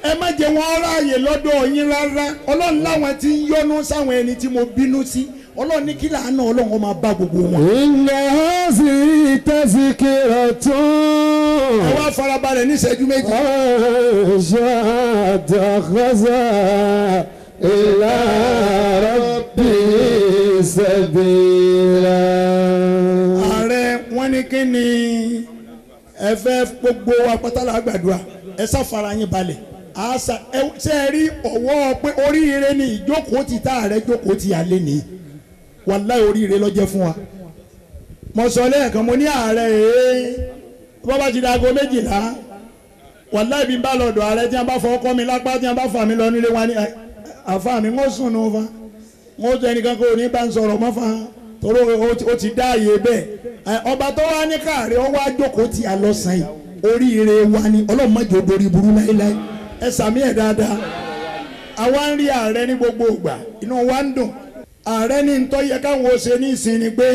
ẹ má jẹ́ wọn ráàyè lọ́dọ̀ yín rárá ọlọ́run láwọn tí ń yọ́nú sáwọn ẹni tí mo bínú sí ọlọ́run ní kí làánà ọlọ́run ó máa bá gbogbo wọn. inna hazi tazkiratun. ẹ wá farabalẹ̀ ní ìṣẹ́jú méjì. ṣàtàkàzà ila rabbi sabila. ààrẹ wọn ní kí ni ẹ fẹ́ gbogbo apátálà àgbàdua ẹ sáfara yín balẹ̀ àṣà ẹ ṣe é rí ọwọ́ pé oríire ni ìjókòó ti tá ààrẹ jókòó ti àlẹ́ nìyí wàláì oríire ló jẹ́ fún wa mo sọ lẹ́ẹ̀kan mo ní ààrẹ bọ́bá ti dago 12 wàláì bí n bá lọ́dọ̀ ààrẹ tí wọ́n bá fọwọ́ kọ́ mi lápá tí wọ́n bá fà mí lọ nílé wa ní àfa mi wọ́n sùn nù fa wọ́n tó ẹnìkan kó ní bá ń sọ̀rọ̀ mọ́ fa torí ó ti dá ààyè bẹ́ẹ̀ ọba tó wá ní káàrẹ́ ó wá jókòó ti àlọ́sàn yìí oríire wa ni ọlọ́run má jẹ́ dorí burú láéláé ẹ sàmí ẹ̀ dáadáa àwa ń rí ààrẹ ní gbogbo ìgbà inú wa ń dùn ààrẹ ní ntọ́ yẹ káwọn ṣe ní ìsìn ni pé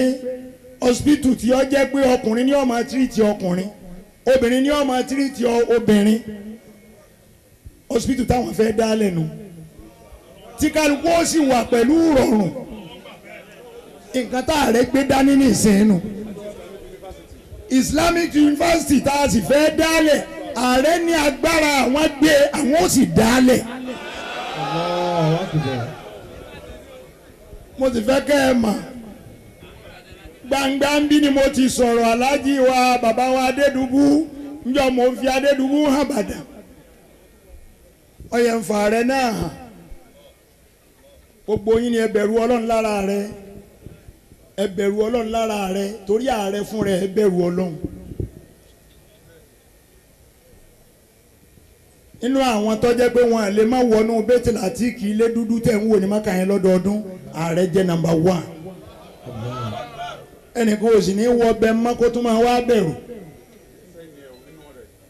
hospital tí ó jẹ́ pé ọkùnrin ní ó máa tírìtì ọkùnrin obìnrin ní ó máa tírìtì obìnrin hospital táwọn fẹ́ dá lẹ́nu tí kálukú ó sì wà pẹ̀lú rọrùn nǹkan tá ààrẹ gbé dání ní ìsìn nù Islamic University tá a sì fẹ́ dálẹ̀ ààrẹ ní agbára àwọn gbé àwọn ó sì dálẹ̀. mo sì fẹ́ kẹ́ ẹ mọ̀ gbangba ń bí ni mo ti sọ̀rọ̀ aláàjì wa bàbá wa Adédùbú njọ́ mo fi Adédùbú hàn bàdàn ọyẹ nfa rẹ náà hàn gbogbo yín ni ẹ bẹ̀rù Ọlọ́run lára rẹ ẹ bẹ̀rù Ọlọ́run lára rẹ torí ààrẹ fún rẹ ẹ bẹ̀rù Ọlọ́run. inú àwọn tó jẹ́ pé wọn lè má wọnú bẹ́tìlá àti kì í lé dúdú tẹ̀ ń wò ní maka yẹn lọ́dọọdún ààrẹ jẹ́ nàmbà 1 ẹnìkan ò sì ní wọ bẹ́ẹ̀ má kó tún máa wá bẹ̀rù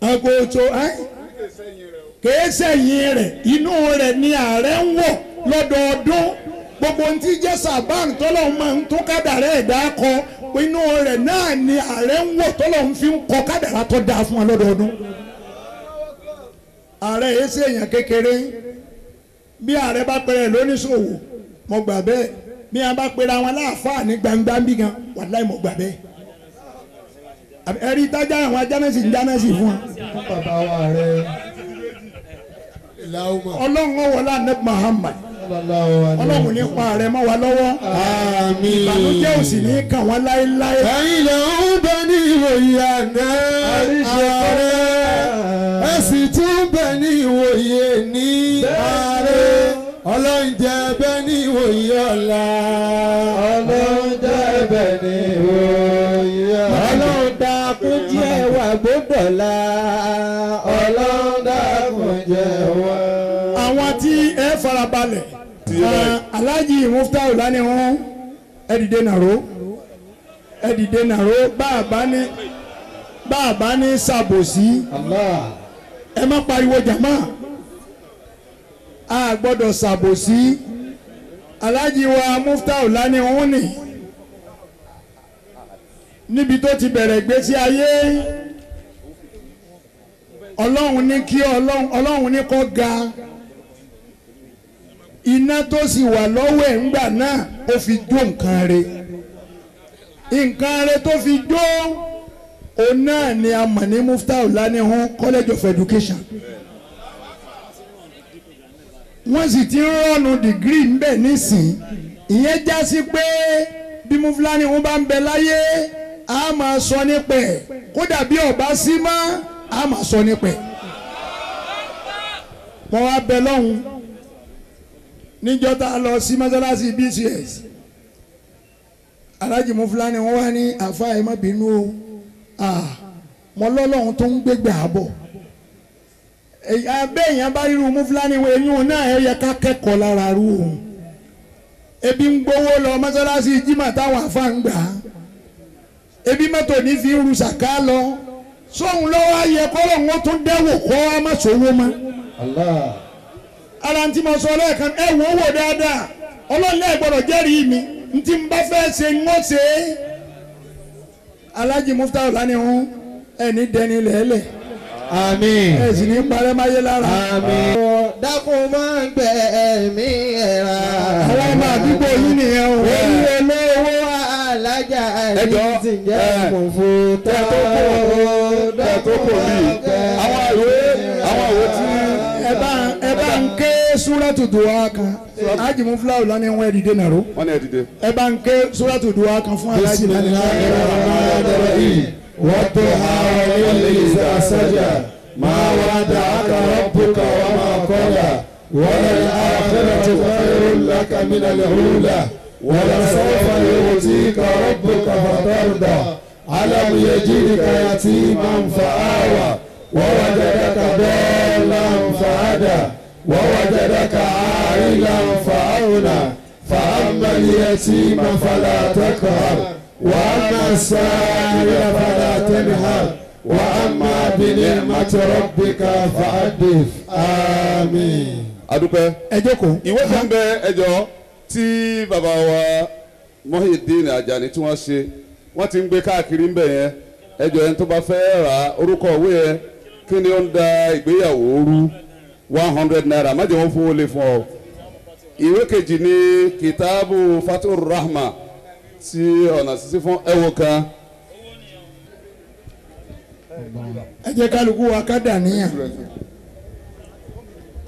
agoto kèé sẹ́yìn rẹ̀ inú rẹ̀ ni ààrẹ ń wọ̀ lọ́dọọdún gbogbo ntí jẹ́ sàbáàn tọ́lọ́hún máa ń tó kádàrá ẹ̀dá kọ inú rẹ̀ náà ni ààrẹ ń wọ̀ tọ́lọ́hún fi ń kọ kádàrá tó dáa fún wa lọ́dọọdún. ààrẹ yìí ṣe èèyàn kékeré bí ààrẹ bá pẹ̀rẹ̀ lóníṣòwò mo gbà bẹ́ẹ̀ bí wọn bá pẹ̀rẹ̀ àwọn aláàfáà ní gbangba bí gan wàláì mo gbà bẹ́ẹ̀ ẹ̀rí tájà àwọn ajánẹ́sì ń jánẹ́sì fún wa. bàbá wa rẹ ọlọ́run wọlé anabi Muhammad ọlọ́run ní pa ààrẹ mọ́ wa lọ́wọ́ àmín ìbànújẹ́ ò sì ní kàn wọ́n láéláé. ẹ̀yin ló ń bẹ ní ìwòye àná ààrẹ ẹ sì tún bẹ ní ìwòye ní ààrẹ ọlọ́run jẹ́ bẹ ní ìwòye ọ̀la ọlọ́run jẹ́ bẹ ní jẹ́ wà gbódọ̀lá ọlọ́run dákun jẹ́ wà. àwọn tí ẹ farabalẹ̀ Alhaji Muftau lani wọn ẹ dìde nàró bàbá ní ṣàbòsí ẹ má pariwo jàmá a gbọ́dọ̀ ṣàbòsí Alhaji wa Muftau lani wọn ni níbi tó ti bẹ̀rẹ̀ ìgbésí ayé ọlọ́run ní kí ọlọ́run ní kó ga iná tó sì wà lọ́wọ́ ẹ̀ ńgbà náà ó fi jó nǹkan rẹ̀ tó fi jó òun náà ni a mọ̀ ní Muftau Lanihun College of Education wọ́n sì ti ń rọ́ọ̀nù dìgírì ńbẹ̀ nísìn ìyẹn já sí pé bí Muftau Lanihun bá ń bẹ láyé a máa sọ nípa ẹ̀ kódà bí ọba sí mọ́ a máa sọ nípa ẹ̀ wọ́n wá bẹ lọ́hùn níjọ́ tá a lọ sí mọ́sálásí BCS Alhaji Muftau Lanihun wá ní àfa ẹ̀ má bínú o mọ lọ́lọ́run tó ń gbégbé àbọ̀ abẹ́ èèyàn bá irú Muftau Lanihun eyín náà ẹ yẹ ká kẹ́kọ̀ọ́ lára rú òun ebi ń gbowó lọ mọ́sálásí jimá táwọn àfa ń gbà á ebi mọ́tò ní fi ń ru sàká lọ sóhun lọ́wọ́ ayẹ kọ́lọ̀ wọn tún dẹ́wò kọ́ a má sòwò mọ́. ara ntí mo sọ lẹ́ẹ̀kan ẹ wò ó wò dáadáa ọlọ́ọ̀lẹ́ gbọ́dọ̀ jẹ́rìí mi ntí n bá fẹ́ ṣe ń wọ́n ṣe é. Alhaji Muftau Lanihun ẹni dẹni lẹ́lẹ̀. àmín. ẹ sì ní parẹ́ máyé lára. àmín. dákun máa ń gbẹ ẹ̀mí ẹ̀ra. àwọn ọmọ àdúgbò yìí nìyẹn o. èyí olówó alájà ẹni tí ń jẹ́ mọ̀ fún tẹ́tọ́ tó kò ní àwọn àwọ̀ tí ẹ bá ń ké Suratu Duha kan Alhaji Muftau Lanihun ẹ dìde nàró wọ́n ní ẹ dìde. ẹ bá ń ké Suratu Duha kan fún Alhaji Lanihun. والضحى والليل إذا سجى ما ودعك ربك وما قلى وللآخرة خير لك من الأولى ولسوف يؤتيك ربك فترضى ألم يجدك يتيما فآوى ووجدك ضالا فهدى ووجدك عائلا فأغنى فأما اليتيم فلا تقهر وأما السائل فلا تنهر وأما بنعمة ربك فحدث آمين. adúpẹ́. ẹ jókòó. ìwé kan bẹ ẹjọ́ tí bàbá wa Muhyiddin Ajani tí wọ́n ṣe wọ́n ti ń gbé káàkiri ń bẹ̀ yẹn ẹjọ́ yẹn tó bá fẹ́ ra orúkọ òwe yẹn kí ni ó ń da ìgbéyàwó rú 100 naira má jẹ́ wọ́n fowó lé fún ọ. ìwé kejì ni kìtàbù Fatur Rahma tí ọ̀nà sísí fún ẹ̀wọ̀ kan. ẹ jẹ́ kálukú wa ká dàníyàn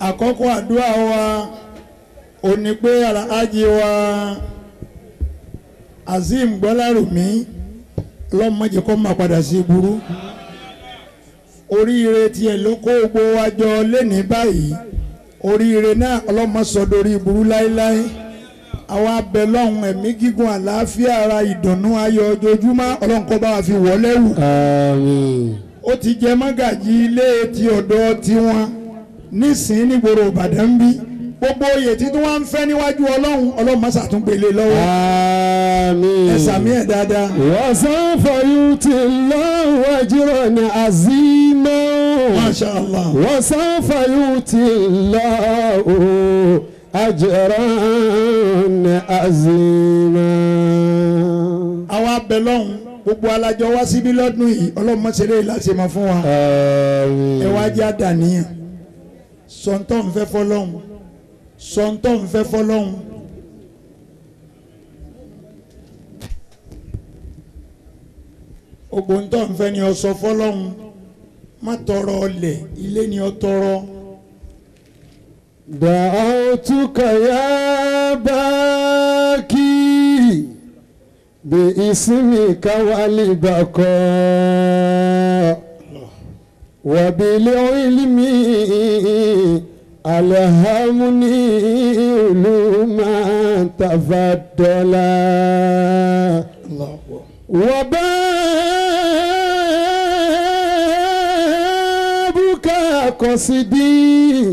àkọ́kọ́ àdúrà wa ò ní pé Alhaji wa Azeem Gbọ́lárùmí lọ́mọdé kọ́ máa padà sí burú oríire tiẹ̀ ló kó gbogbo wa jọ lẹ́ni báyìí oríire náà ọlọ́mọ sọdọ̀rí burú láéláé àwa abẹ lọ́hùn ẹ̀mí gígùn àlàáfíà ara ìdùnnú ayọ̀ ojoojúmọ́ ọlọ́run kó bá wa fi wọlé wù. àmín. ó ti jẹ mọ́gàjì ilé ti ọ̀dọ̀ tiwọn nísìnyí nígboro Ìbàdàn bí gbogbo oyè tí wọ́n ń fẹ́ níwájú ọlọ́run má ṣàtúngbélé lọ́wọ́. àmín. ẹ sàmí ẹ̀ dáadáa. wa sawfa yu'ti Allahu ajran azima. Masha Allah. wa sawfa yu'ti Allahu ajran azima. àwa abẹ lọ́hùn gbogbo alájọ wá síbí lọ́dún yìí ọlọ́run mọ̀ṣẹ́lẹ̀ láti máa fún wa. ẹ wá jẹ́ àdàníyàn sọ̀ńtọ́ ń fẹ́ fọlọ́hùn sọ̀ńtọ́ ń fẹ́ fọlọ́hùn. ògbóǹtọ́ ń fẹ́ ni ọ sọ fọlọ́hùn má tọrọ ọlẹ̀ ilé ni ọ tọrọ. دعوتك يا باكي باسمك والبقاء وبالعلم ألهمني علوما تفضلا وبارك قصدي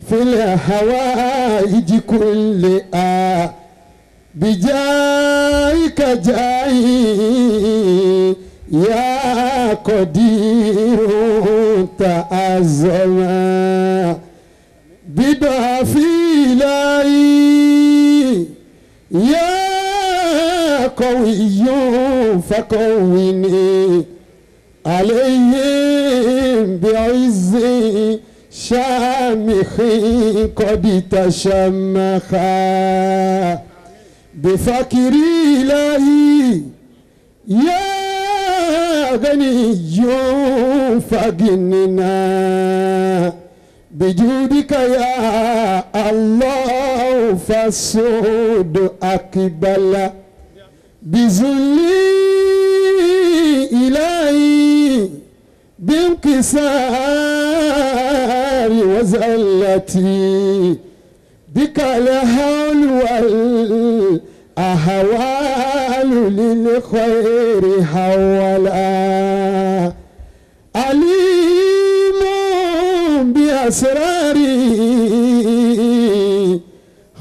في الهوائج كلها بجايك جاي يا قدير تعظما بضعفي إلهي يا قوي فقوني عليهم بعز شامخ قد تشمخا بفقري إلهي يا غني فاغننا بجودك يا الله فالسود أقبل بذلي إلهي بانكسار وزلتي بك الهول والأهوال للخير حولا عليم بأسراري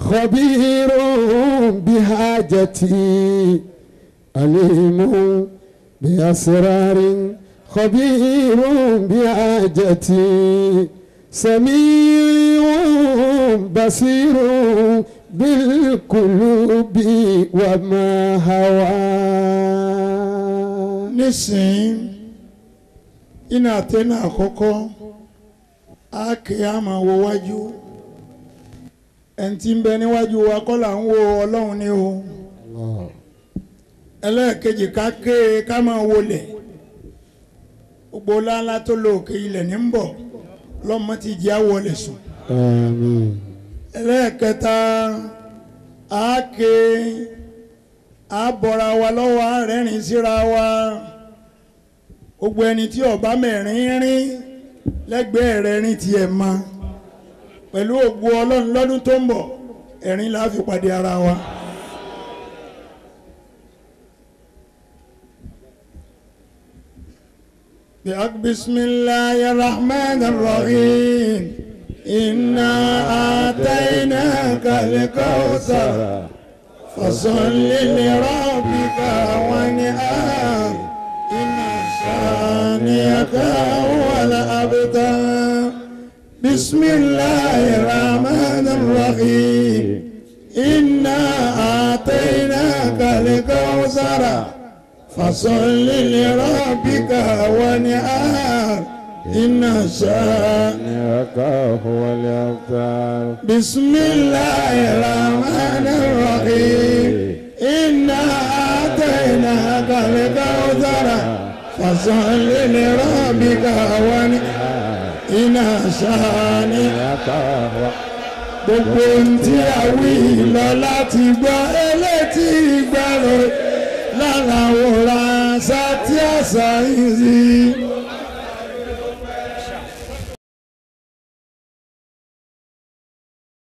خبير بحاجتي عليم بأسرار خبير بحاجتي سميع بصير بالقلوب وما هوى. nísìnyí iná àtẹnà àkọ́kọ́ á kì í àmà wo wájú ẹni tí ń bẹ níwájú wa kọ́ là ń wo ọlọ́run ní o ẹlẹ́ẹ̀kejì ká ké ká máa wọlé gbogbo láńlá tó lò òkè ilẹ̀ ní ń bọ̀ lọ́mọ ti jẹ́ àwọlé sùn. ẹlẹ́ẹ̀kẹta á ké á bọ̀ra wa lọ́wọ́ á rẹ́rìn síra wa gbogbo ẹni tí ọba mẹ́rin rín lẹ́gbẹ̀ẹ́ rẹ̀ rìn tiẹ̀ ma pẹ̀lú ògo ọlọ́run lọ́dún tó ń bọ̀ ẹ̀rín la fi pàdé ara wa. بسم الله الرحمن الرحيم إنا آتيناك الكوثر فصل لربك وانحر إن شانئك هو الأبتر بسم الله الرحمن الرحيم إنا آتيناك الكوثر فصل لربك وانحر إن شانئك هو الأبتر بسم الله الرحمن الرحيم إنا آتيناك الكوثر فصل لربك وانحر إن شانئك هو gbogbo ntí àwí lọ láti gbọ́ elétí gbàrò lára wòrán sátí àṣà yìí.